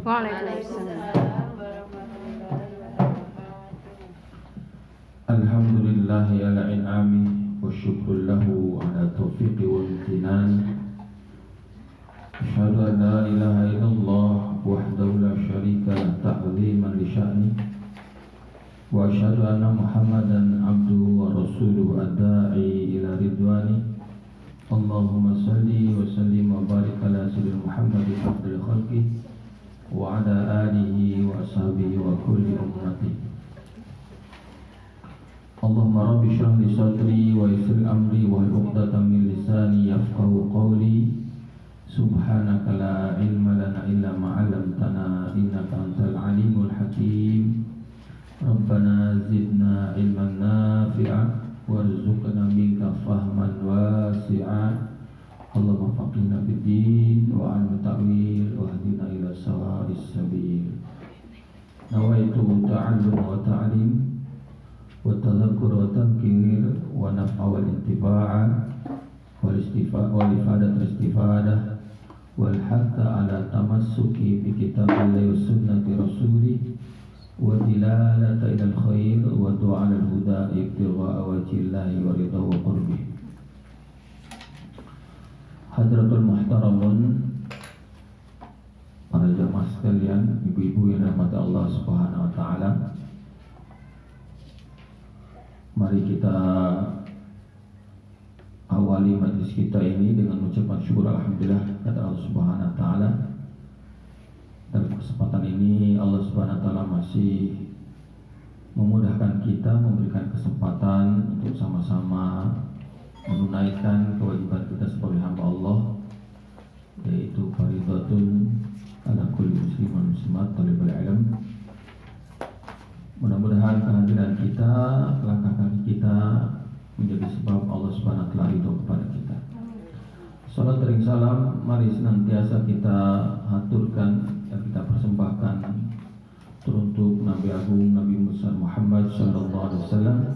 Waalaikumsalam. Alhamdulillahi ala in'ami wa syukur lahu ala taufiqi wa imtinani. Asyhadu an la ilaha illallah wahdahu la syarika lah ta'ziman li sya'ni. Wa asyhadu anna Muhammadan abduhu wa rasuluhu ad-da'i ila ridwani. Allahumma salli wa sallim wa barik ala sayyidina Muhammadin afdal khalqi wa ala alihi wa ashabihi wa kulli ummati. Allahumma rabbi shrah li sadri wa yassir amri wa hlul 'uqdatam min lisani yafqahu qawli. Subhanaka la ilma lana illa ma 'allamtana innaka antal alimul hakim. Rabbana zidna ilman nafi'a warzuqna minka fahman wasi'a. Allahumma faqihna fid-din wa 'allimna ta'wil wa hdina ila sawa'is sabil. Nawaitu ta'allum wa ta'lim wa tadhakkur wa tadhkir wa naf'a wal intifa'a wal ifadah wal istifadah wal hatta ala tamassuki bi kitabillahi wa sunnati rasulih wa dilalata ila al khair wa du'a al huda ibtigha'a wajhillahi wa ridha wa qurbih. Hadratul muhtaramun, para jamaah sekalian, ibu-ibu yang dirahmati Allah Subhanahu wa taala. Mari kita awali majlis kita ini dengan mengucapkan syukur alhamdulillah kepada Allah Subhanahu wa taala. Dalam kesempatan ini Allah Subhanahu wa taala masih memudahkan kita, memberikan kesempatan untuk sama-sama menunaikan kewajiban kita sebagai hamba Allah, yaitu fardhatun ala kulli muslimin muslimat talibul ilm. Mudah-mudahan kehadiran kita, langkah kaki kita menjadi sebab Allah Subhanahu wa taala ridho kepada kita. Salat dan salam mari senantiasa kita haturkan dan kita persembahkan teruntuk Nabi Agung Nabi Muhammad sallallahu alaihi wasallam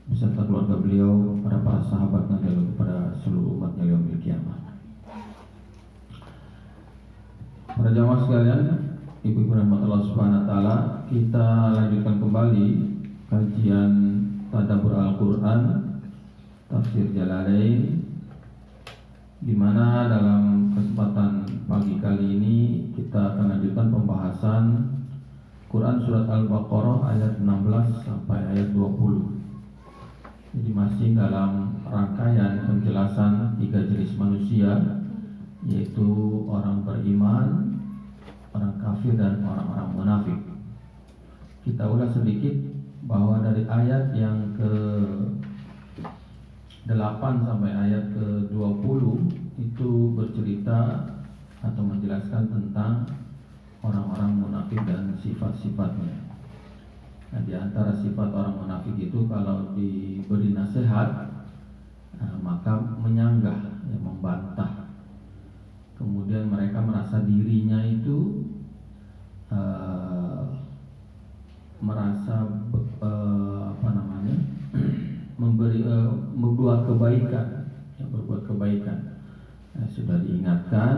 beserta keluarga beliau, para sahabat dan kepada seluruh umatnya yaumil qiyamah. Para jamaah sekalian, ibu-ibu rahmat Allah Subhanahu wa taala, kita lanjutkan kembali kajian tadabbur Al-Qur'an tafsir Jalalain, di mana dalam kesempatan pagi kali ini kita akan lanjutkan pembahasan Quran surat Al-Baqarah ayat 16 sampai ayat 20. Jadi masih dalam rangkaian penjelasan tiga jenis manusia, yaitu orang beriman, orang kafir dan orang-orang munafik. Kita ulas sedikit bahwa dari ayat yang ke-8 sampai ayat ke-20 itu bercerita atau menjelaskan tentang orang-orang munafik dan sifat-sifatnya. Nah, di antara sifat orang munafik itu kalau diberi nasihat, maka menyanggah, membantah. Kemudian mereka merasa dirinya itu merasa berbuat kebaikan. Sudah diingatkan,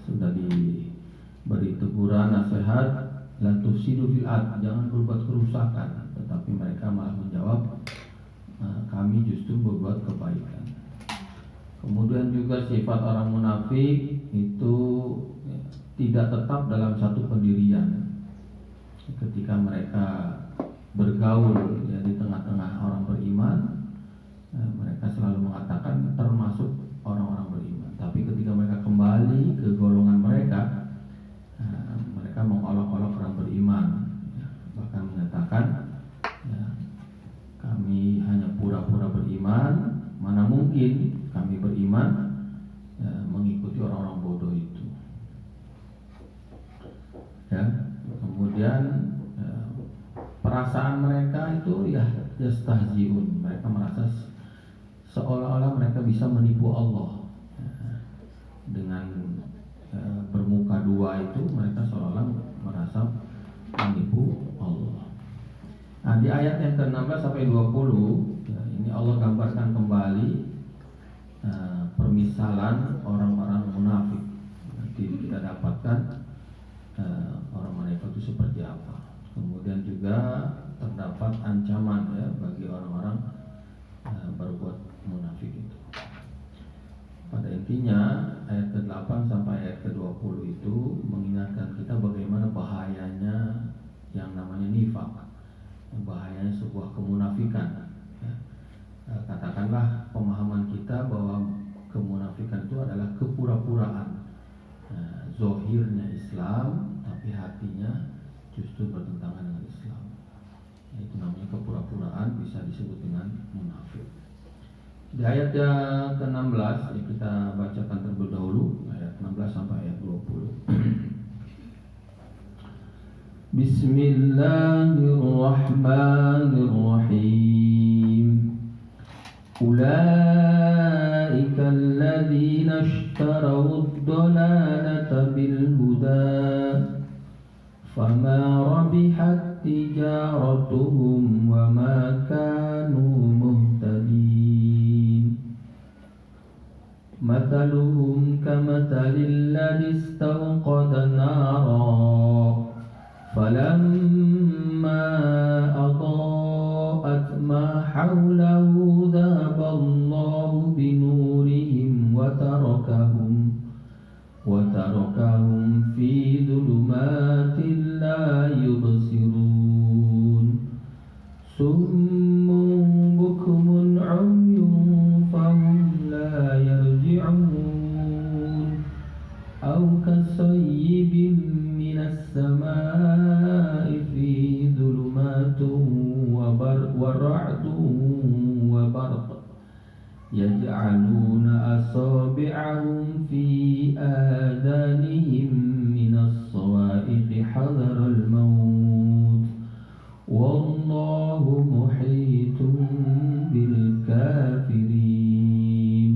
sudah diberi teguran, nasihat, la tufsidu fil ard, jangan berbuat kerusakan, tetapi mereka malah menjawab, kami justru berbuat kebaikan. Kemudian juga sifat orang munafik itu tidak tetap dalam satu pendirian. Ketika mereka bergaul di tengah-tengah orang beriman, mereka selalu mengatakan termasuk orang-orang beriman. Tapi ketika mereka kembali ke golongan mereka, mereka mengolok-olok orang beriman, bahkan mengatakan, kami hanya pura-pura beriman, mana mungkin kami beriman mengikuti orang-orang bodoh itu. Kemudian perasaan mereka itu yastahziun, mereka merasa seolah-olah mereka bisa menipu Allah. Dengan bermuka dua itu mereka seolah-olah merasa menipu Allah. Nah, di ayat yang ke-16 sampai 20 ini Allah gambarkan kembali permisalan orang-orang munafik. Nanti kita dapatkan ayat ke-8 sampai ayat ke-20 itu mengingatkan kita bagaimana bahayanya yang namanya nifaq, bahayanya sebuah kemunafikan. Ya. Katakanlah pemahaman kita bahwa kemunafikan itu adalah kepura-puraan. Zohirnya Islam, tapi hatinya justru bertentangan dengan Islam. Itu namanya kepura-puraan, bisa disebut dengan munafik. Di ayat yang ke-16 kita bacakan terlebih dahulu, ayat 16 sampai ayat 20. Bismillahirrahmanirrahim. Ulaika alladzina ishtaraw ad-dalalata bil huda fama rabihat tijaratuhum wa ma kanu muhtadin. Mathaluhum kamathalil ladzi istawqada nara falamma adaa'at ma hawlahu dhahaballahu binurihim wa tarakahum fi dhulumatin la yubsirun summun bukmun umyun fahum la yarji'un aw kasayyibin minas samaa'i fi dhulumatin wa ra'dun wa barq yaj'aluna asabi'ahum fi آذانهم من الصواعق حذر الموت والله محيط بالكافرين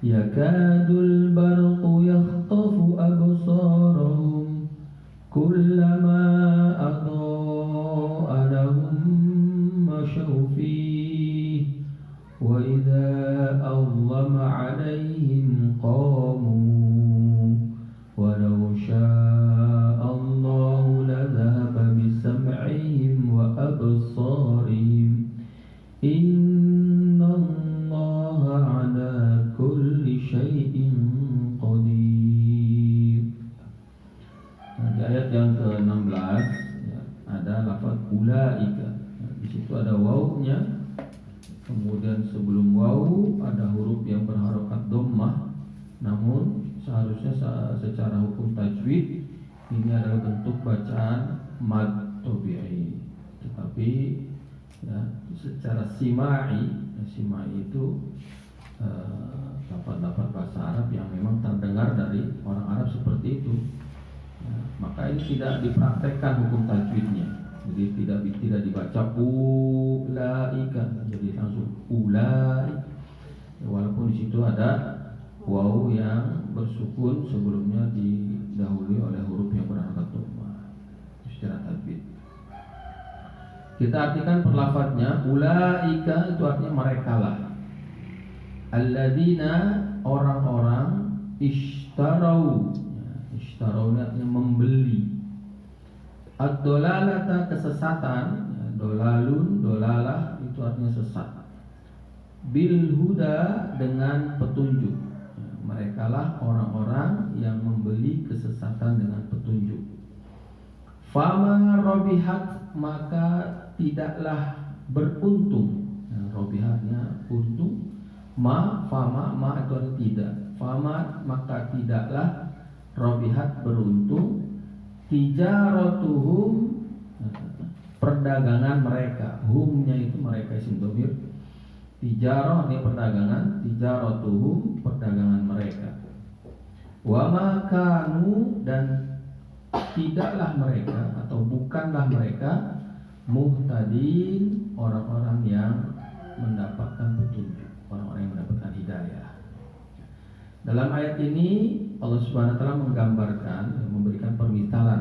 يكاد البرق يخطف أبصارهم كلما أضاء لهم مشوا فيه وإذا أظلم عليهم قاموا ولو شاء الله لذهب بسمعهم وأبصارهم إن الله على كل شيء قدير. Di ayat yang ke-16 ya, ada lafaz ulaika. Di situ ada wawunya. Kemudian sebelum wawu ada huruf yang berharokat dhammah. Namun seharusnya secara hukum tajwid ini adalah bentuk bacaan mad tabi'i. Tetapi ya, secara simai itu dapat bahasa Arab yang memang terdengar dari orang Arab seperti itu. Ya, maka ini tidak dipraktekkan hukum tajwidnya. Jadi tidak dibaca ulaika, jadi langsung ulai. Walaupun di situ ada waw yang bersukun sebelumnya didahului oleh huruf yang berharakat dhammah. Secara tajwid. Kita artikan perlafadznya ulaika itu artinya merekalah. Alladzina orang-orang ishtarau. Ishtarau ini artinya membeli. Ad-dolalata kesesatan, dolalun, dolalah itu artinya sesat. Bil huda dengan petunjuk. Merekalah orang-orang yang membeli kesesatan dengan petunjuk. Fama robihat maka tidaklah beruntung. Robihatnya untung. Fama itu artinya tidak. Fama maka tidaklah robihat beruntung. Tijaratuhum perdagangan mereka, humnya itu mereka isim dhamir. Tijarah ini perdagangan, tijaratuhum perdagangan mereka. Wa ma kanu dan tidaklah mereka atau bukanlah mereka muhtadin orang-orang yang mendapatkan petunjuk, orang-orang yang mendapatkan hidayah. Dalam ayat ini Allah Subhanahu wa taala menggambarkan, memberikan permisalan.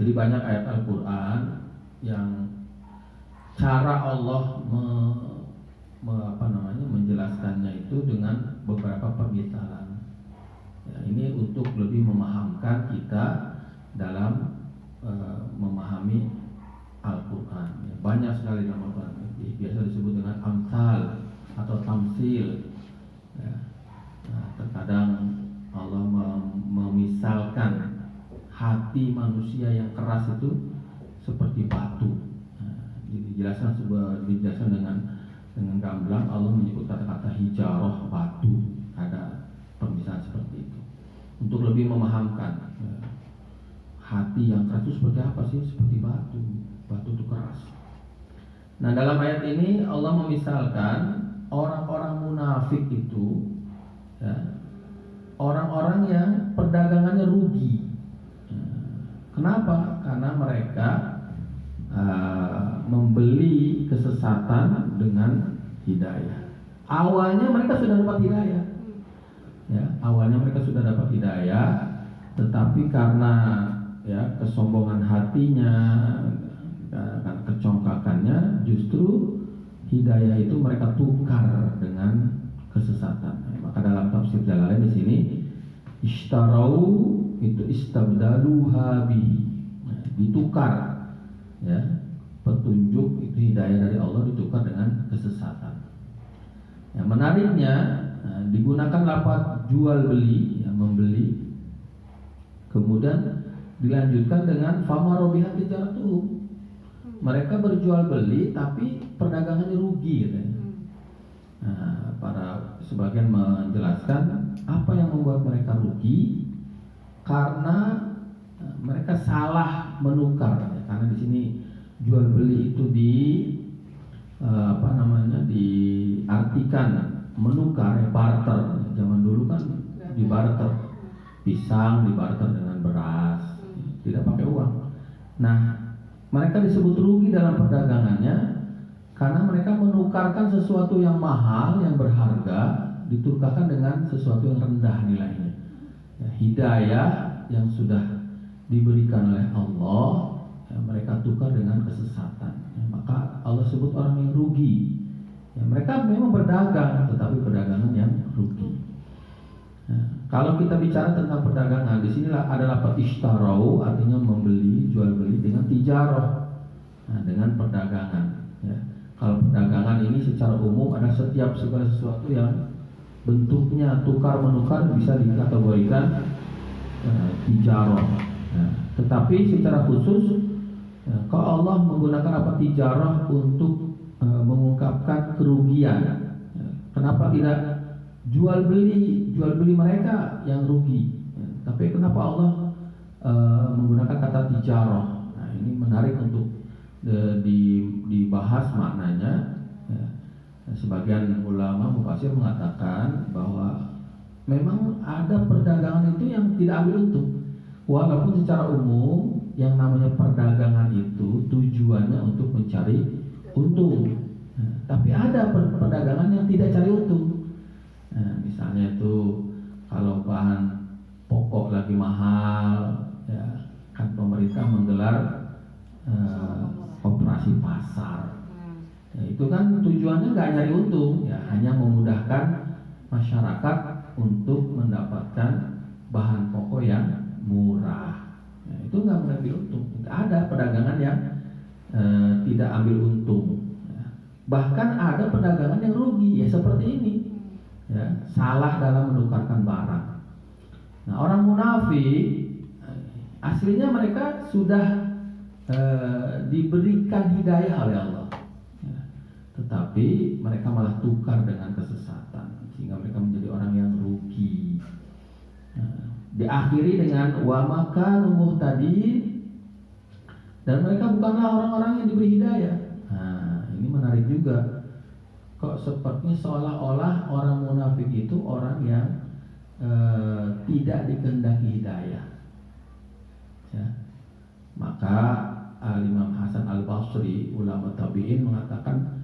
Jadi banyak ayat Al-Qur'an yang cara Allah menjelaskannya itu dengan beberapa permisalan. Ya, ini untuk lebih memahamkan kita dalam memahami Al-Qur'an. Ya, banyak sekali dalam Al-Qur'an. Biasa disebut dengan amsal atau tamsil. Ya. Nah, hati manusia yang keras itu seperti batu. Dijelaskan dengan gamblang. Allah menyebut kata-kata hijarah, batu. Ada pemisahan seperti itu untuk lebih memahamkan hati yang keras itu seperti apa sih? Seperti batu. Batu itu keras. Nah, dalam ayat ini Allah memisalkan orang-orang munafik itu, ya, orang-orang yang perdagangannya rugi. Kenapa? Karena mereka membeli kesesatan dengan hidayah. Awalnya mereka sudah dapat hidayah, ya, awalnya mereka sudah dapat hidayah, tetapi karena kesombongan hatinya, karena kecongkakannya, justru hidayah itu mereka tukar dengan kesesatan. Maka dalam tafsir Jalalain di sini, ishtarau itu istabdaluha bihi, ditukar, ya, petunjuk itu hidayah dari Allah ditukar dengan kesesatan. Yang menariknya, digunakan lafaz jual beli, ya, membeli, kemudian dilanjutkan dengan fama robihat tijaratuhum. Mereka berjual beli tapi perdagangannya rugi, gitu. Nah, para sebagian menjelaskan apa yang membuat mereka rugi, karena mereka salah menukar, ya. Karena di sini jual beli itu diartikan menukar, barter. Zaman dulu kan dibarter, pisang dibarter dengan beras, tidak pakai uang. Nah, mereka disebut rugi dalam perdagangannya karena mereka menukarkan sesuatu yang mahal, yang berharga, ditukarkan dengan sesuatu yang rendah nilainya. Ya, hidayah yang sudah diberikan oleh Allah, ya, mereka tukar dengan kesesatan. Ya, maka Allah sebut orang yang rugi. Ya, mereka memang berdagang, tetapi perdagangan yang rugi. Kalau kita bicara tentang perdagangan, di sinilah adalah ishtarau, artinya membeli, jual beli, dengan tijarah, dengan perdagangan. Ya. Kalau perdagangan ini secara umum ada segala sesuatu yang bentuknya tukar menukar bisa dikategorikan tijarah. Ya. Tetapi secara khusus, kalau Allah menggunakan apa tijarah untuk mengungkapkan kerugian, ya. Kenapa tidak jual beli mereka yang rugi, ya. Tapi kenapa Allah menggunakan kata tijarah? Nah, ini menarik untuk dibahas maknanya, ya. Sebagian ulama mufasir mengatakan bahwa memang ada perdagangan itu yang tidak ambil untung, walaupun secara umum yang namanya perdagangan itu tujuannya untuk mencari untung, ya. Tapi ada perdagangan yang tidak cari untung. Nah, misalnya itu kalau bahan pokok lagi mahal, ya, kan pemerintah menggelar operasi pasar. Ya, itu kan tujuannya nggak nyari untung, ya, hanya memudahkan masyarakat untuk mendapatkan bahan pokok yang murah. Ya, itu nggak mengambil untung. Ada perdagangan yang tidak ambil untung. Ya. Bahkan ada perdagangan yang rugi, ya seperti ini. Ya, salah dalam menukarkan barang. Nah, orang munafik aslinya mereka sudah diberikan hidayah oleh Allah, ya, tetapi mereka malah tukar dengan kesesatan sehingga mereka menjadi orang yang rugi. Nah, diakhiri dengan wa makanu muhtadin, dan mereka bukanlah orang-orang yang diberi hidayah. Nah, ini menarik juga. Kok sepertinya seolah-olah orang munafik itu orang yang tidak dikehendaki hidayah, ya. Maka Imam Hasan Al-Basri, ulama tabi'in, mengatakan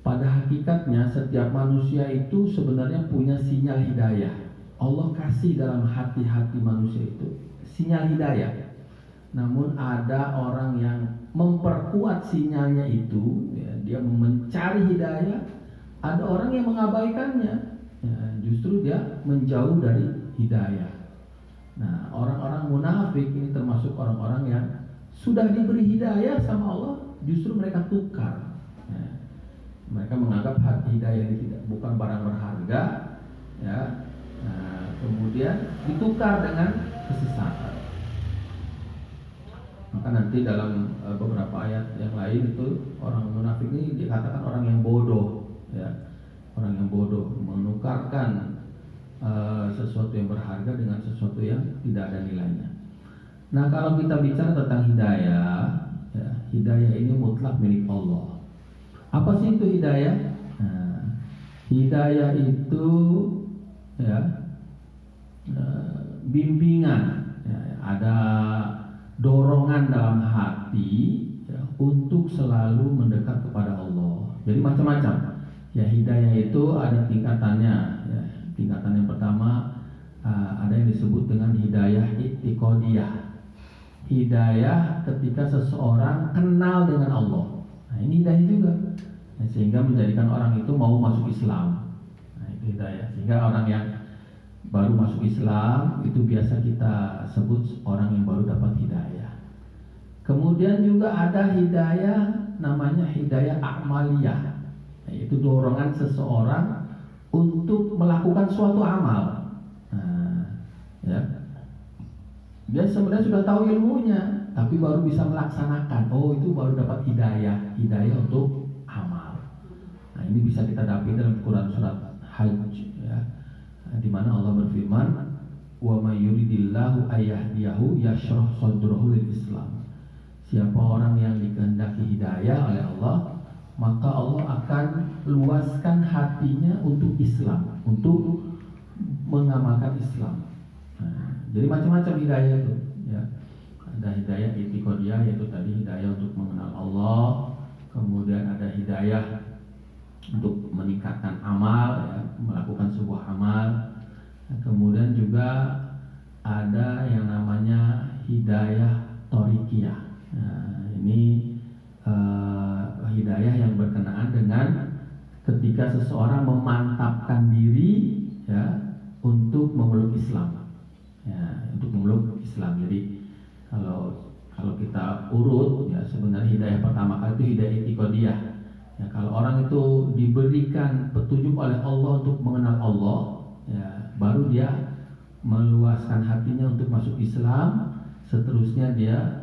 pada hakikatnya setiap manusia itu sebenarnya punya sinyal hidayah. Allah kasih dalam hati-hati manusia itu sinyal hidayah. Namun ada orang yang memperkuat sinyalnya itu, ya, dia mencari hidayah. Ada orang yang mengabaikannya, ya, justru dia menjauh dari hidayah. Nah, orang-orang munafik ini termasuk orang-orang yang sudah diberi hidayah sama Allah, justru mereka tukar. Ya, mereka menganggap hidayah ini bukan barang berharga, ya. Nah, kemudian ditukar dengan kesesatan. Maka nanti dalam beberapa ayat yang lain itu orang munafik ini dikatakan orang yang bodoh, ya, orang yang bodoh menukarkan sesuatu yang berharga dengan sesuatu yang tidak ada nilainya. Nah, kalau kita bicara tentang hidayah, ya, hidayah ini mutlak milik Allah. Apa sih itu hidayah? Nah, hidayah itu ya bimbingan, ya, ada dorongan dalam hati ya, untuk selalu mendekat kepada Allah. Jadi macam-macam. Ya, hidayah itu ada tingkatannya. Ya, tingkatan yang pertama ada yang disebut dengan hidayah i'tiqadiyah. Hidayah ketika seseorang kenal dengan Allah. Nah, ini hidayah juga. Nah, sehingga menjadikan orang itu mau masuk Islam. Nah, itu hidayah. Sehingga orang yang baru masuk Islam itu biasa kita sebut orang yang baru dapat hidayah. Kemudian juga ada hidayah namanya hidayah a'maliyah, yaitu dorongan seseorang untuk melakukan suatu amal. Nah, ya. Dia sebenarnya sudah tahu ilmunya, tapi baru bisa melaksanakan. Oh, itu baru dapat hidayah, hidayah untuk amal. Nah, ini bisa kita dapati dalam Quran surat Hajj, ya, di mana Allah berfirman, "Wa may yuridillahu ayyahdiyahu yashrah sadrahu lil Islam." Siapa orang yang dikehendaki hidayah oleh Allah, maka Allah akan luaskan hatinya untuk Islam, untuk mengamalkan Islam. Nah, jadi macam-macam hidayah itu, ya. Ada hidayah i'tiqadiyah, yaitu tadi hidayah untuk mengenal Allah. Kemudian ada hidayah untuk meningkatkan amal, ya, melakukan sebuah amal. Kemudian juga ada yang namanya hidayah thoriqiyah. Nah, ini hidayah yang berkenaan dengan ketika seseorang memantapkan diri, ya, untuk memeluk Islam. Ya, untuk memeluk Islam. Jadi kalau kita urut, ya, sebenarnya hidayah pertama kali itu hidayah i'tiqadiyah. Ya, kalau orang itu diberikan petunjuk oleh Allah untuk mengenal Allah, ya, baru dia meluaskan hatinya untuk masuk Islam. Seterusnya dia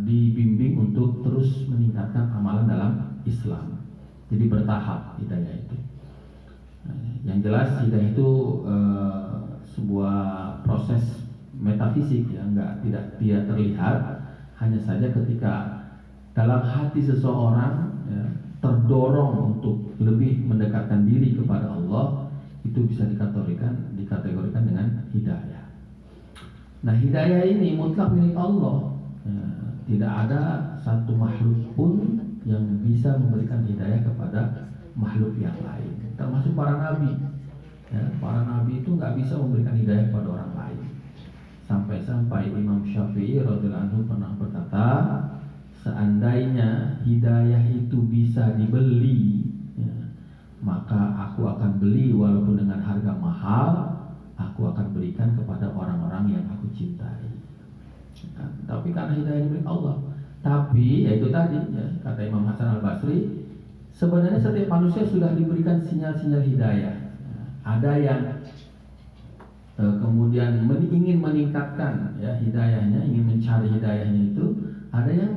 dibimbing untuk terus meningkatkan amalan dalam Islam. Jadi bertahap hidayah itu. Yang jelas hidayah itu sebuah proses metafisik, ya, tidak terlihat. Hanya saja ketika dalam hati seseorang, ya, terdorong untuk lebih mendekatkan diri kepada Allah, itu bisa dikategorikan dengan hidayah. Nah, hidayah ini mutlak milik Allah. Ya, tidak ada satu makhluk pun yang bisa memberikan hidayah kepada makhluk yang lain, termasuk para nabi. Ya, para nabi itu nggak bisa memberikan hidayah kepada orang lain. Sampai-sampai Imam Syafi'i radhiyallahu anhu pernah berkata, seandainya hidayah itu bisa dibeli, ya, maka aku akan beli walaupun dengan harga mahal. Aku akan berikan kepada orang-orang yang aku cintai. Nah, tapi karena hidayah milik Allah. Tapi yaitu tadi, ya, kata Imam Hasan Al-Basri, sebenarnya setiap manusia sudah diberikan sinyal-sinyal hidayah. Nah, ada yang kemudian ingin meningkatkan, ya, hidayahnya, ingin mencari hidayahnya itu. Ada yang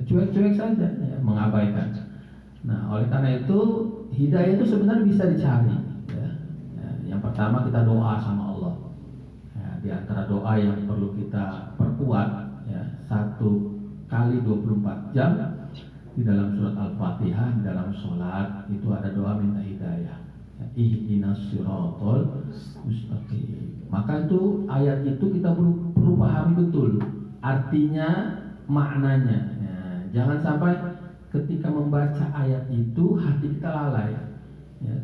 cuek-cuek saja, ya, mengabaikan. Nah, oleh karena itu hidayah itu sebenarnya bisa dicari. Ya. Yang pertama kita doa sama Allah. Ya, di antara doa yang perlu kita perkuat, ya, 1 kali 24 jam di dalam surat Al-Fatihah, di dalam sholat itu ada doa minta hidayah. Ya, ihdinas siratal mustaqim. Maka itu ayat itu kita perlu pahami betul artinya, maknanya. Ya, jangan sampai ketika membaca ayat itu hati kita lalai. Ya,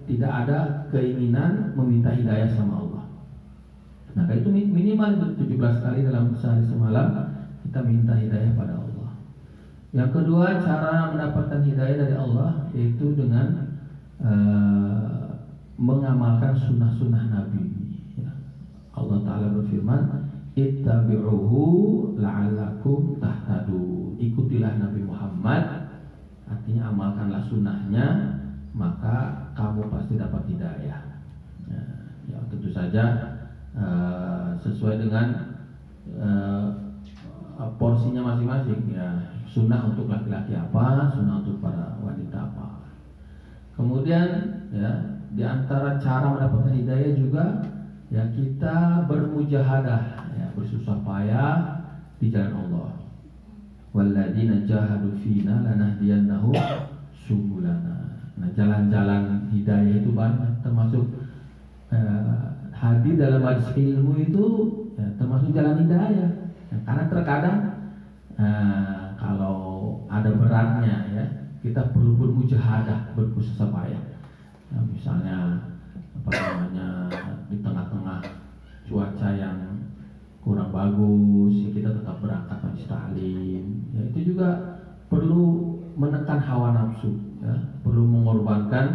tidak ada keinginan meminta hidayah sama Allah. Nah, itu minimal 17 kali dalam sehari semalam kita minta hidayah pada Allah. Yang kedua, cara mendapatkan hidayah dari Allah yaitu dengan mengamalkan sunnah-sunnah Nabi. Ya. Allah Ta'ala berfirman, ittabi'uhu la'allakum tahtadun. Ikutilah Nabi Muhammad, artinya amalkanlah sunnahnya, maka kamu pasti dapat hidayah. Tentu saja sesuai dengan porsinya masing-masing ya. Sunnah untuk laki-laki apa, sunnah untuk para wanita apa. Kemudian ya, di antara cara mendapatkan hidayah juga ya kita bermujahadah ya, bersusah payah di jalan Allah. Walladzina jahadu fina lanahdiyannahum subulana. Nah, jalan-jalan hidayah itu banyak, termasuk hadir dalam majelis ilmu itu ya, termasuk jalan hidayah. Ya, karena terkadang kalau ada beratnya ya, kita perlu bermujahadah, bersusah payah. Ya, misalnya apa namanya di tengah-tengah cuaca yang kurang bagus, ya kita tetap berangkat majelis taklim. Ya, itu juga perlu menekan hawa nafsu, ya, perlu mengorbankan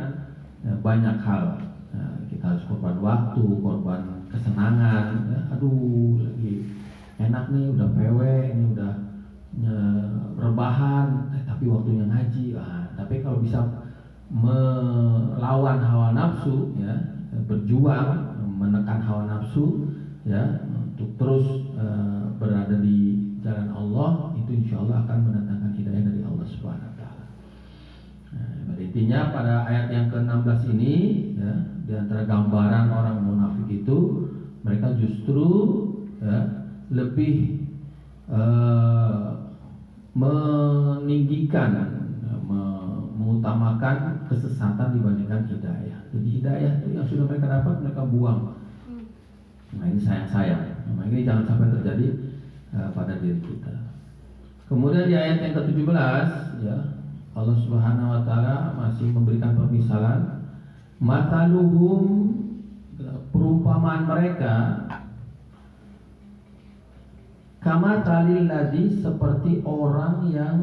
ya, banyak hal. Ya, kita harus korban waktu, korban kesenangan. Ya, aduh, lagi enak nih, udah PW, ini udah rebahan, tapi waktunya ngaji. Tapi kalau bisa melawan hawa nafsu, ya, berjuang menekan hawa nafsu, ya, untuk terus berada di jalan Allah, itu insya Allah akan mendatangkan hidayah dari Allah Subhanahu Wa Taala. Nah, intinya pada ayat yang ke-16 ini, ya, di antara gambaran orang munafik itu, mereka justru ya, lebih meninggikan, mengutamakan kesesatan dibandingkan hidayah. Jadi hidayah itu yang sudah mereka dapat, mereka buang. Nah, ini sayang-sayang. Nah, ini jangan sampai terjadi pada diri kita. Kemudian di ayat yang ke-17 ya, Allah Subhanahu wa taala masih memberikan permisalan mataluhum, perumpamaan mereka kama talil ladzi, seperti orang yang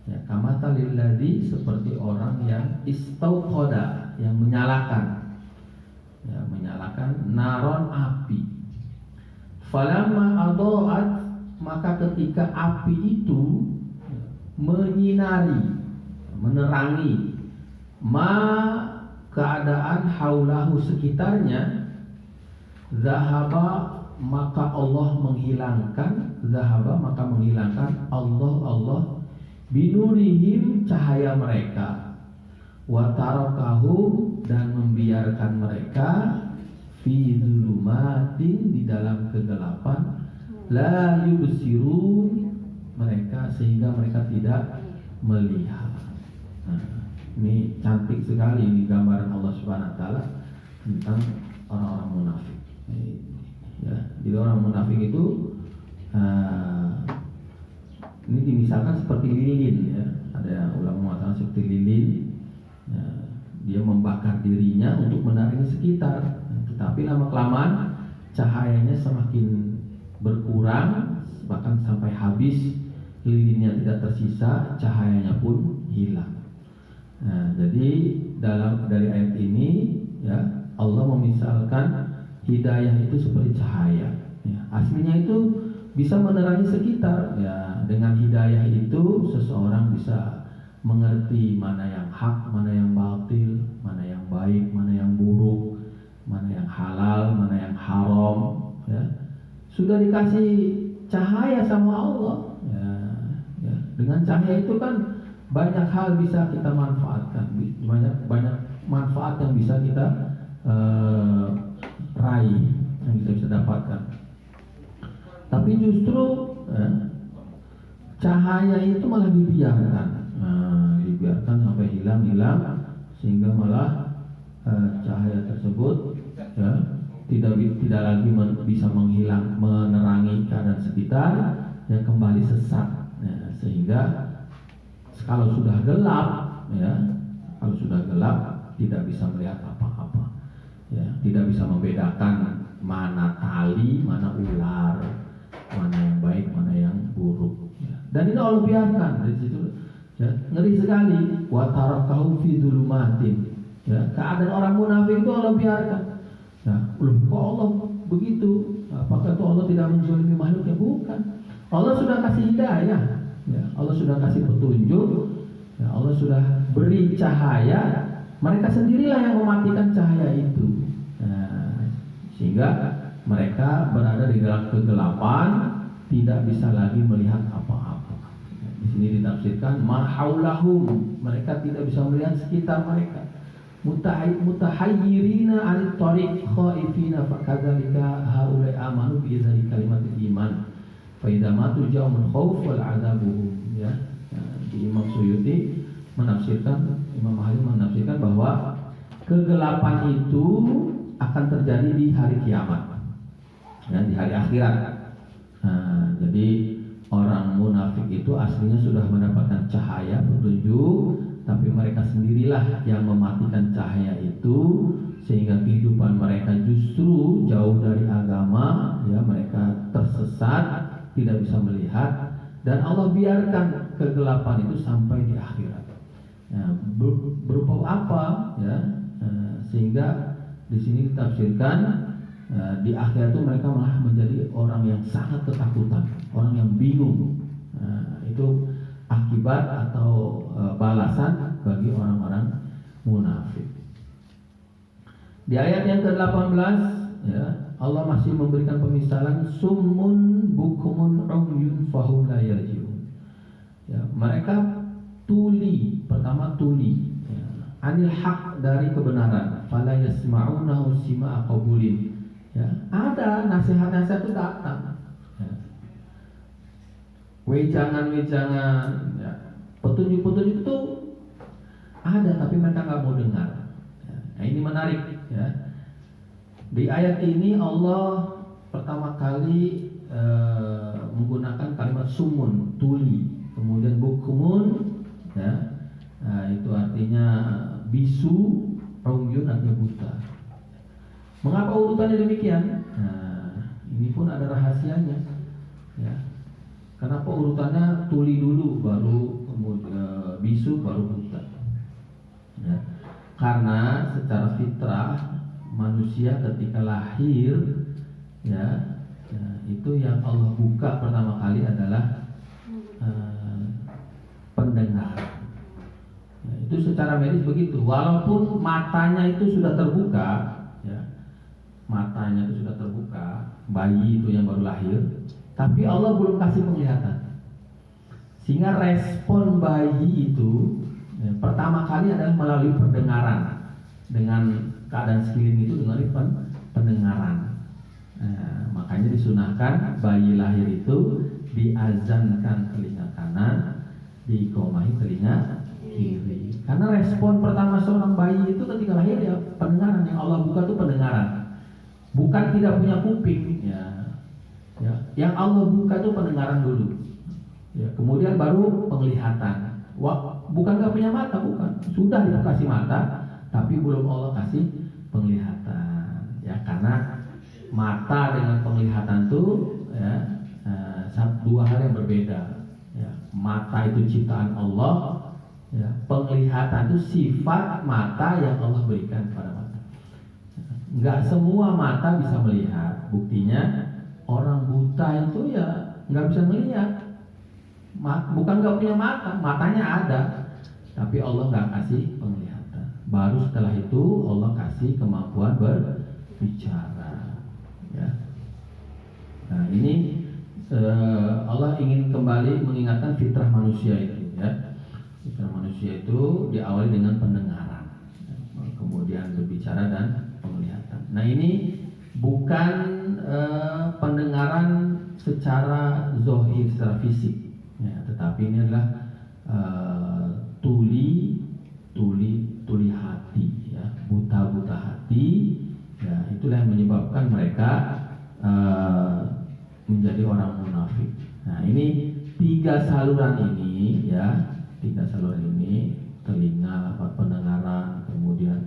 ya, kama talil ladzi, seperti orang yang istauqada, yang menyalakan ya, menyalakan naron, api. Falamma adaat, maka ketika api itu menyinari, menerangi keadaan haulahu, sekitarnya, zahaba, maka Allah menghilangkan, zahaba, maka menghilangkan Allah binurihim, cahaya mereka, wa tarakahum, dan membiarkan mereka fi dzulumatin, di dalam kegelapan, la yubsirun, mereka, sehingga mereka tidak melihat. Nah, ini cantik sekali ini gambaran Allah Subhanahu Wa Taala tentang orang-orang munafik. Ya, jadi orang munafik itu ini dimisalkan seperti lilin ya. Ada ulama mengatakan seperti lilin ya, dia membakar dirinya untuk menerangi sekitar. Tetapi lama-kelamaan cahayanya semakin berkurang, bahkan sampai habis, lilinnya tidak tersisa, cahayanya pun hilang. Nah, jadi dari ayat ini ya, Allah memisalkan hidayah itu seperti cahaya. Ya, aslinya itu bisa menerangi sekitar. Ya, dengan hidayah itu seseorang bisa mengerti mana yang hak, mana yang batil, mana yang baik, mana yang buruk, mana yang halal, mana yang haram. Ya, sudah dikasih cahaya sama Allah. Ya, ya. Dengan cahaya itu kan banyak hal bisa kita manfaatkan, banyak manfaat yang bisa kita raih, yang kita bisa dapatkan. Tapi justru cahaya itu malah dibiarkan, dibiarkan sampai hilang, sehingga malah cahaya tersebut ya, tidak lagi bisa menerangi keadaan sekitar, yang kembali sesat. Ya, sehingga kalau sudah gelap, ya, tidak bisa melihat apa-apa. Ya, tidak bisa membedakan mana tali, mana ular, mana yang baik, mana yang buruk. Ya. Dan ini Allah biarkan dari situ. Ya, ngeri sekali. Wa tarakahum fi dzulumatin. Ya, keadaan orang munafik itu Allah biarkan. Nah, kok Allah begitu? Apakah itu Allah tidak menzalimi makhluknya? Bukan. Allah sudah kasih hidayah. Ya, Allah sudah kasih petunjuk. Ya, Allah sudah beri cahaya. Mereka sendirilah yang mematikan cahaya itu. Nah, sehingga mereka berada di dalam kegelapan, tidak bisa lagi melihat apa-apa. Di sini ditafsirkan mahaulahum, mereka tidak bisa melihat sekitar mereka. Mutahayyirina 'anit thariq khaifina fakadzalika haula'i amanu bi idzari kalimatil iman. Fa idza matu ja'umul khauf wal 'adzabuhum, ya. Di Imam Suyuti menafsirkan, Imam Mahali menafsirkan bahwa kegelapan itu akan terjadi di hari kiamat, ya, di hari akhirat. Jadi orang munafik itu aslinya sudah mendapatkan cahaya petunjuk, tapi mereka sendirilah yang mematikan cahaya itu, sehingga kehidupan mereka justru jauh dari agama, ya, mereka tersesat, tidak bisa melihat, dan Allah biarkan kegelapan itu sampai di akhirat. Berupa apa, ya? Sehingga di sini ditafsirkan di akhirat itu mereka malah menjadi orang yang sangat ketakutan, orang yang bingung. Itu akibat atau balasan bagi orang-orang munafik. Di ayat yang ke-18, ya, Allah masih memberikan pemisalan summun bukumun umyun fahum la yarji'un. Ya, mereka tuli, pertama tuli, ya, anil haq, dari kebenaran, fala yasma'unahu sima'a qabulin. Ya, ada nasihat-nasihat itu datang, ya. Wejangan-wejangan, ya, petunjuk-petunjuk itu ada, tapi mereka nggak mau dengar. Ya, nah ini menarik, ya. Di ayat ini Allah pertama kali menggunakan kalimat sumun, tuli, kemudian bukumun, ya, itu artinya bisu, umyun artinya buta. Mengapa urutannya demikian? Ini pun ada rahasianya, ya. Kenapa urutannya tuli dulu, baru kemudian bisu, baru buta? Ya. Karena secara fitrah manusia ketika lahir, ya, itu yang Allah buka pertama kali adalah pendengar. Ya, itu secara medis begitu. Walaupun matanya itu sudah terbuka, ya, matanya itu sudah terbuka, bayi itu yang baru lahir, tapi Allah belum kasih penglihatan. Sehingga respon bayi itu, ya, pertama kali adalah melalui pendengaran. Dengan keadaan sekeliling itu dengan pendengaran. Makanya disunahkan bayi lahir itu diazankan telinga kanan, diikomahi telinga kiri. Karena respon pertama seorang bayi itu ketika lahir, ya, pendengaran. Yang Allah buka itu pendengaran. Bukan tidak punya kuping, ya. Ya, yang Allah buka itu pendengaran dulu, ya, kemudian baru penglihatan. Bukan nggak punya mata, bukan, sudah dikasih mata, tapi belum Allah kasih penglihatan, ya, karena mata dengan penglihatan itu, ya, dua hal yang berbeda, ya. Mata itu ciptaan Allah, ya. Penglihatan itu sifat mata yang Allah berikan kepada mata. Nggak semua mata bisa melihat. Buktinya orang buta itu, ya, nggak bisa melihat. Bukan nggak punya mata, matanya ada, tapi Allah nggak kasih penglihatan. Baru setelah itu Allah kasih kemampuan berbicara, ya. Nah ini Allah ingin kembali mengingatkan fitrah manusia itu, ya. Fitrah manusia itu diawali dengan pendengaran, kemudian berbicara dan penglihatan. Nah ini bukan pendengaran secara zohir, secara fisik, ya, tetapi ini adalah tuli hati, ya, buta hati, ya, itulah yang menyebabkan mereka menjadi orang munafik. Nah ini tiga saluran ini, ya, telinga, pendengaran, kemudian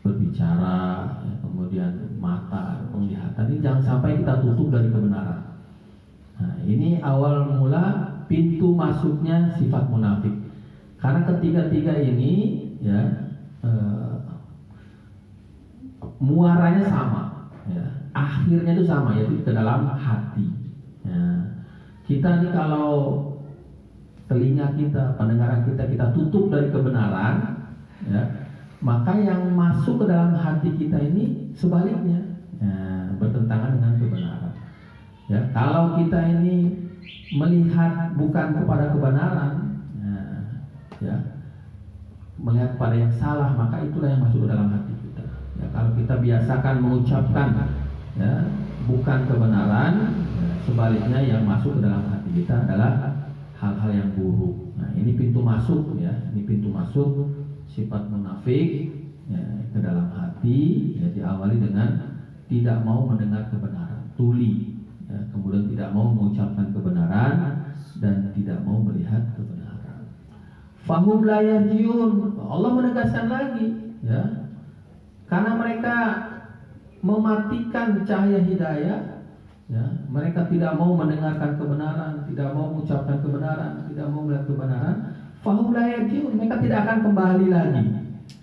berbicara, ya, kemudian mata, penglihatan, ini jangan sampai kita tutup dari kebenaran. Nah, ini awal mula pintu masuknya sifat munafik. Karena ketiga-tiga ini, ya, muaranya sama, ya, akhirnya itu sama, yaitu ke dalam hati. Ya. Kita nih kalau telinga kita, pendengaran kita tutup dari kebenaran, ya, maka yang masuk ke dalam hati kita ini sebaliknya, ya, bertentangan dengan kebenaran. Ya, kalau kita ini melihat bukan kepada kebenaran, ya, melihat pada yang salah, maka itulah yang masuk ke dalam hati kita. Ya, kalau kita biasakan mengucapkan ya bukan kebenaran, ya, sebaliknya yang masuk ke dalam hati kita adalah hal-hal yang buruk. Nah, ini pintu masuk ya, ini pintu masuk sifat munafik ya, ke dalam hati ya, diawali dengan tidak mau mendengar kebenaran, tuli ya, kemudian tidak mau mengucapkan kebenaran dan tidak mau melihat kebenaran. Fahum la yarjiun. Allah menegaskan lagi ya, karena mereka mematikan cahaya hidayah ya, mereka tidak mau mendengarkan kebenaran, tidak mau mengucapkan kebenaran, tidak mau melihat kebenaran. Fahum la yarjiun, mereka tidak akan kembali lagi.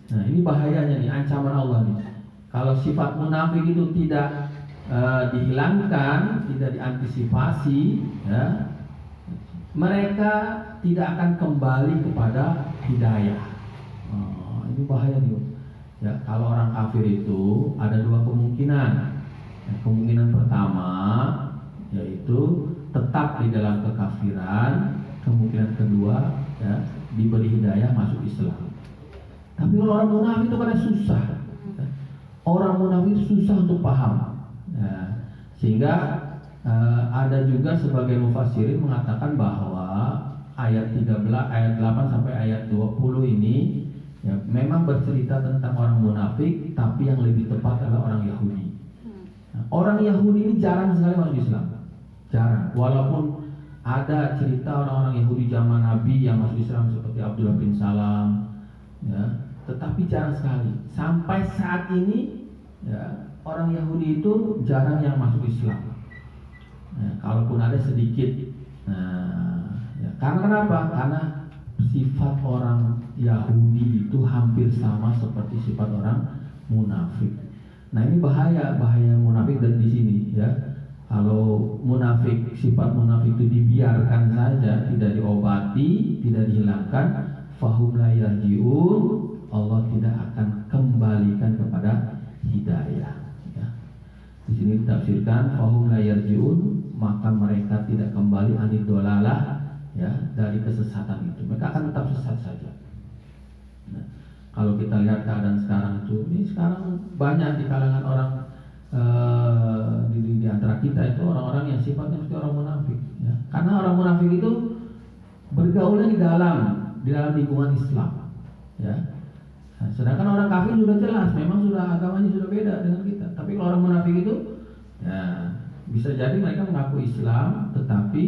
Nah, ini bahayanya nih, ancaman Allah nih. Kalau sifat munafik itu tidak dihilangkan, tidak diantisipasi, ya, mereka tidak akan kembali kepada hidayah. Ini bahaya nih. Ya, kalau orang kafir itu ada dua kemungkinan. Ya, kemungkinan pertama yaitu tetap di dalam kekafiran. Kemungkinan kedua ya, diberi hidayah masuk Islam. Tapi kalau orang munafik itu karena susah. Orang munafik susah untuk paham. Ya, sehingga ada juga sebagian mufassirin mengatakan bahwa ayat 13, ayat 8 sampai ayat 20 ini ya, memang bercerita tentang orang munafik, tapi yang lebih tepat adalah orang Yahudi. Nah, orang Yahudi ini jarang sekali masuk Islam. Jarang. Walaupun ada cerita orang-orang Yahudi zaman Nabi yang masuk Islam seperti Abdullah bin Salam ya, tetapi jarang sekali. Sampai saat ini ya, orang Yahudi itu jarang yang masuk Islam. Nah, kalaupun ada sedikit. Nah, ya, karena kenapa? Karena sifat orang Yahudi itu hampir sama seperti sifat orang munafik. Nah, ini bahaya munafik dan di sini ya. Kalau munafik, sifat munafik itu dibiarkan saja, tidak diobati, tidak dihilangkan, fahum la yarjiun, Allah tidak akan kembalikan kepada hidayah. Ya. Di sini ditafsirkan fahum la yarjiun, maka mereka tidak kembali anid dolalah ya, dari kesesatan itu. Mereka akan tetap sesat saja. Nah, kalau kita lihat keadaan sekarang itu, ini sekarang banyak di kalangan orang di antara kita itu orang-orang yang sifatnya seperti orang munafik. Ya. Karena orang munafik itu bergaulnya di dalam lingkungan Islam. Ya. Nah, sedangkan orang kafir sudah jelas, memang sudah agamanya sudah beda dengan kita. Tapi kalau orang munafik itu, ya, bisa jadi mereka mengaku Islam, tetapi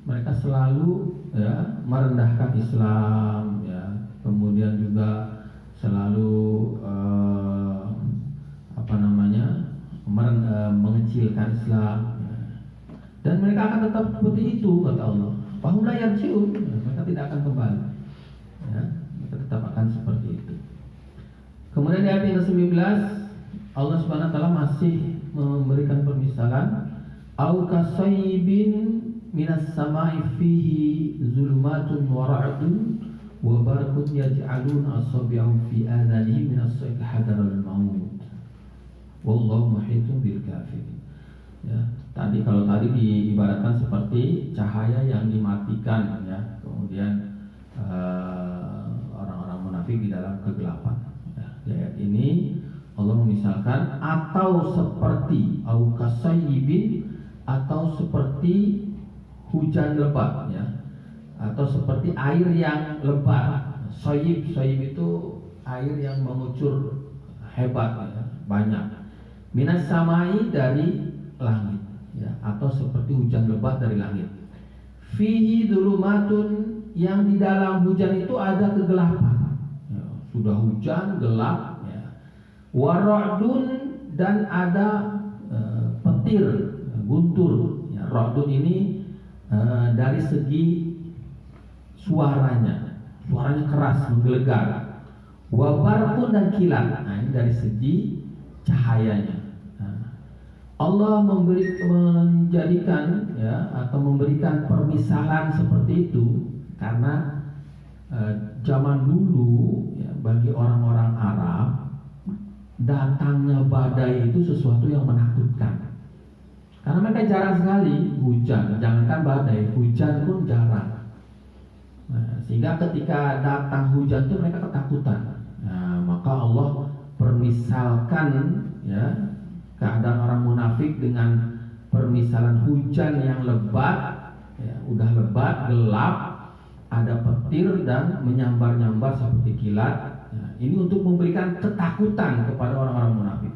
mereka selalu ya, merendahkan Islam, ya, kemudian juga selalu mengecilkan Islam, ya. Dan mereka akan tetap seperti itu kata Allah. Fahum la yarjiun, mereka tidak akan kembali. Ya, mereka tetap akan seperti itu. Kemudian di ayat yang ke-19 Allah Subhanahu wa taala masih memberikan permisalan au kasaybin minas sama'i fihi zulmatun wa ra'dun wa barakun yaj'alun asabi'ahum fi adhanihim minas sayfi hadaral maut wallahu muhitun bil kafirin. Ya, kalau tadi diibaratkan seperti cahaya yang dimatikan ya, kemudian orang-orang munafik di dalam kegelapan. Ya, di ayat ini Allah misalkan atau seperti au kasayyibin, atau seperti hujan lebat ya, atau seperti air yang lebat. Soyib itu air yang mengucur hebat ya, banyak. Minas samai, dari langit ya, atau seperti hujan lebat dari langit. Fihi dzulumatun, yang di dalam hujan itu ada kegelapan ya, sudah hujan gelap ya. Wara'dun, dan ada petir guntur ya. Ra'dun ini dari segi suaranya keras menggelegar. Wabarqun, dan kilat. Nah, ini dari segi cahayanya. Allah menjadikan ya, atau memberikan permisalan seperti itu karena zaman dulu ya, bagi orang-orang Arab datangnya badai itu sesuatu yang menakutkan. Karena Karena mereka jarang sekali hujan, jangankan badai, hujan pun jarang. Nah, sehingga ketika datang hujan itu mereka ketakutan. Nah, maka Allah permisalkan ya keadaan orang munafik dengan permisalan hujan yang lebat, ya, udah lebat, gelap, ada petir dan menyambar-nyambar seperti kilat. Nah, ini untuk memberikan ketakutan kepada orang-orang munafik.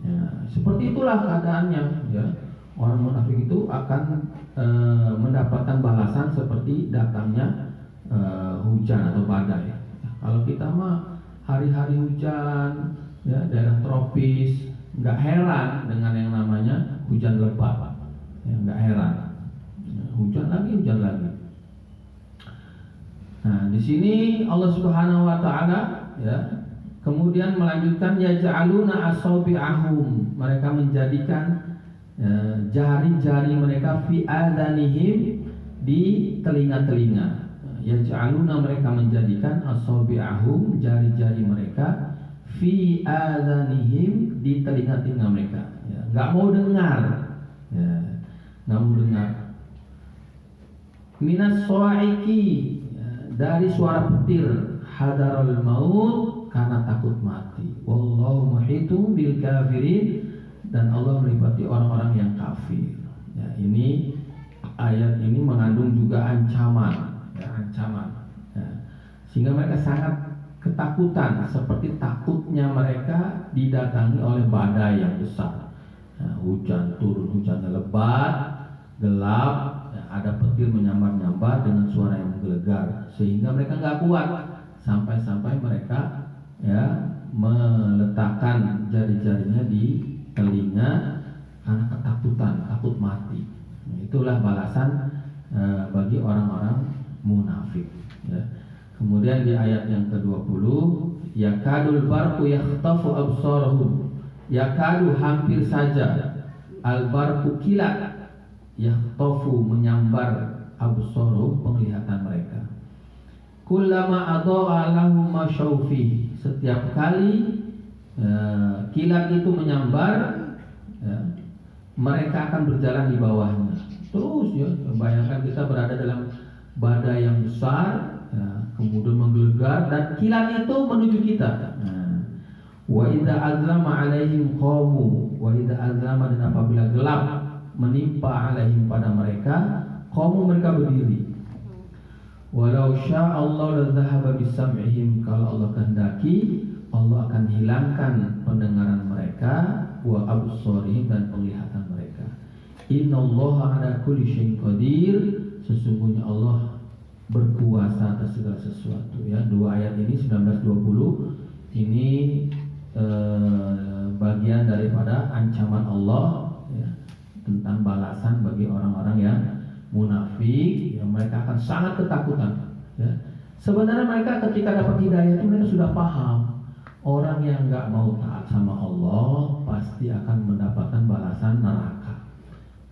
Ya, seperti itulah keadaannya. Ya, orang munafik itu akan mendapatkan balasan seperti datangnya hujan atau badai. Kalau kita mah hari-hari hujan, ya, daerah tropis, nggak heran dengan yang namanya hujan lebat. Ya, nggak heran. Ya, hujan lagi. Nah, di sini Allah Subhanahu wa taala ya kemudian melanjutkan yaj'aluna asabi'ahum, mereka menjadikan jari-jari mereka fi adanihim, di telinga-telinga. Yaj'aluna, mereka menjadikan asabi'ahum, jari-jari mereka fi adanihim, di telinga-telinga mereka. Ya, nggak mau dengar. Ya, nggak mau dengar. Minas sawaiki, dari suara petir, hadarul maut, karena takut mati. Wallahu muhitum bil kafirin, dan Allah melipati orang-orang yang kafir. Ya, ini ayat ini mengandung juga ancaman, ya, ancaman. Ya, sehingga mereka sangat ketakutan, seperti takutnya mereka didatangi oleh badai yang besar. Ya, hujan turun, hujannya lebat, gelap, ya, ada petir menyambar-nyambar dengan suara yang menggelegar, sehingga mereka nggak kuat, sampai-sampai mereka ya meletakkan jari-jarinya di telinga karena ketakutan, takut mati. Nah, itulah balasan bagi orang-orang munafik. Ya. Kemudian di ayat yang ke-20, yakadul barqu yakhtafu absarahum, yakadu, hampir saja, al barqu, kilat, yakhtafu, menyambar, absarahum, penglihatan mereka. Kullama adha'a lahum masyaufi, setiap kali kilat itu menyambar, ya, mereka akan berjalan di bawahnya. Terus ya, bayangkan kita berada dalam badai yang besar, ya, kemudian menggelegar dan kilat itu menuju kita. Wa idza azlama alaihim qamu, wa idza azlama, dan apabila gelap menimpa alaihim, pada mereka, qamu, mereka berdiri. Walau syaa Allah la dhahaba bisam'ihim, kalau Allah kehendaki, Allah akan hilangkan pendengaran mereka, wa absarihim, dan penglihatan mereka. Innallaha ala kulli syai'in qadir, sesungguhnya Allah berkuasa atas segala sesuatu. Ya, dua ayat ini 19-20 ini bagian daripada ancaman Allah, ya, tentang balasan bagi orang-orang yang munafik. Ya, mereka akan sangat ketakutan. Ya. Sebenarnya mereka ketika dapat hidayah itu mereka sudah paham. Orang yang nggak mau taat sama Allah pasti akan mendapatkan balasan neraka.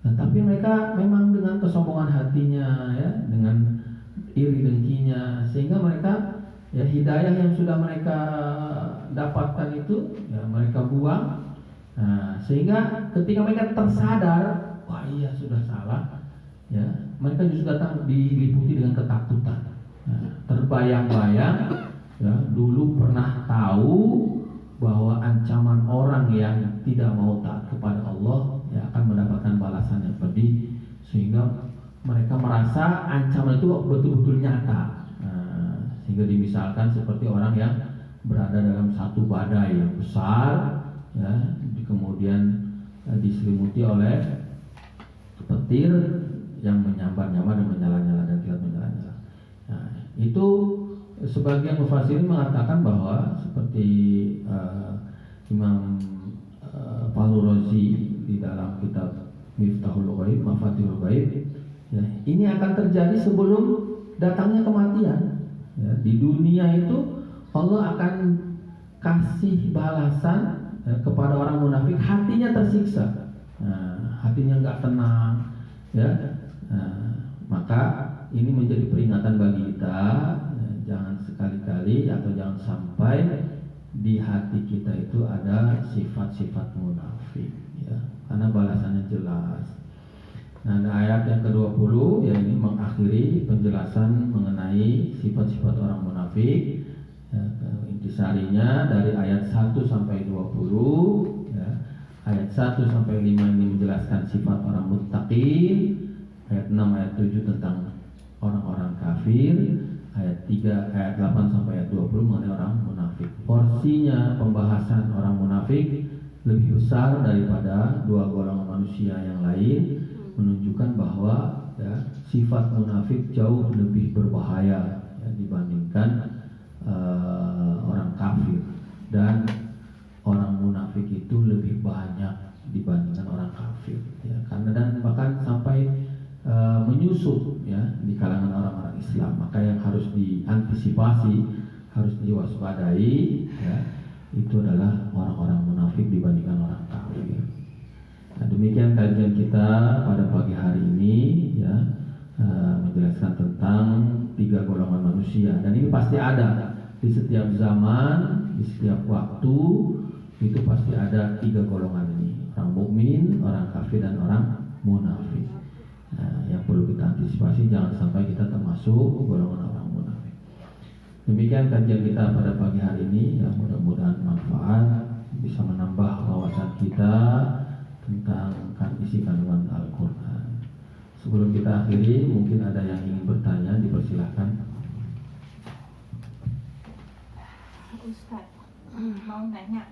Nah, tapi mereka memang dengan kesombongan hatinya, ya, dengan iri dengkinya, sehingga mereka, ya, hidayah yang sudah mereka dapatkan itu, ya, mereka buang. Nah, sehingga ketika mereka tersadar, wah iya sudah salah, ya, mereka justru datang diliputi dengan ketakutan. Nah, terbayang-bayang. Ya, dulu pernah tahu bahwa ancaman orang yang tidak mau taat kepada Allah, ya, akan mendapatkan balasan yang pedih, sehingga mereka merasa ancaman itu betul-betul nyata. Nah, sehingga dimisalkan seperti orang yang berada dalam satu badai yang besar, ya, kemudian diselimuti oleh petir yang menyambar-nyambar dan menyala-nyala dan kilat menyala-nyala. Nah, itu sebagian mufassirin mengatakan bahwa seperti Imam Fahru Razi di dalam kitab Miftahul Ghaib, Mafatihul Ghaib, ya, ini akan terjadi sebelum datangnya kematian. Ya, di dunia itu Allah akan kasih balasan, ya, kepada orang munafik, hatinya tersiksa, hatinya nggak tenang, ya. Maka ini menjadi peringatan bagi kita. Jangan sekali-kali atau jangan sampai di hati kita itu ada sifat-sifat munafik, ya, karena balasannya jelas, Nah, ayat yang ke-20 ya ini mengakhiri penjelasan mengenai sifat-sifat orang munafik. Ya, intisarinya dari ayat 1 sampai 20 ya. Ayat 1 sampai 5 ini menjelaskan sifat orang muttaqin. Ayat 6 ayat 7 tentang orang-orang kafir. Ayat 8 sampai ayat 20 mengenai orang munafik. Porsinya pembahasan orang munafik lebih besar daripada dua golongan manusia yang lain, menunjukkan bahwa ya, sifat munafik jauh lebih berbahaya ya, dibandingkan orang kafir, dan orang munafik itu lebih banyak dibandingkan orang kafir ya, karena dan bahkan sampai menyusup ya di kalangan orang-orang Islam. Maka yang harus diantisipasi, harus diwaspadai ya, itu adalah orang-orang munafik dibandingkan orang kafir. Nah, demikian kajian kita pada pagi hari ini ya, menjelaskan tentang 3 golongan manusia, dan ini pasti ada di setiap zaman, di setiap waktu itu pasti ada 3 golongan ini: orang mukmin, orang kafir, dan orang munafik. Nah, yang perlu kita antisipasi jangan sampai kita termasuk golongan orang munafik. Demikian kajian kita pada pagi hari ini ya, mudah-mudahan manfaat, bisa menambah wawasan kita tentang isi kandungan Al-Quran. Sebelum kita akhiri, mungkin ada yang ingin bertanya, dipersilahkan. Ustaz, mau nanya.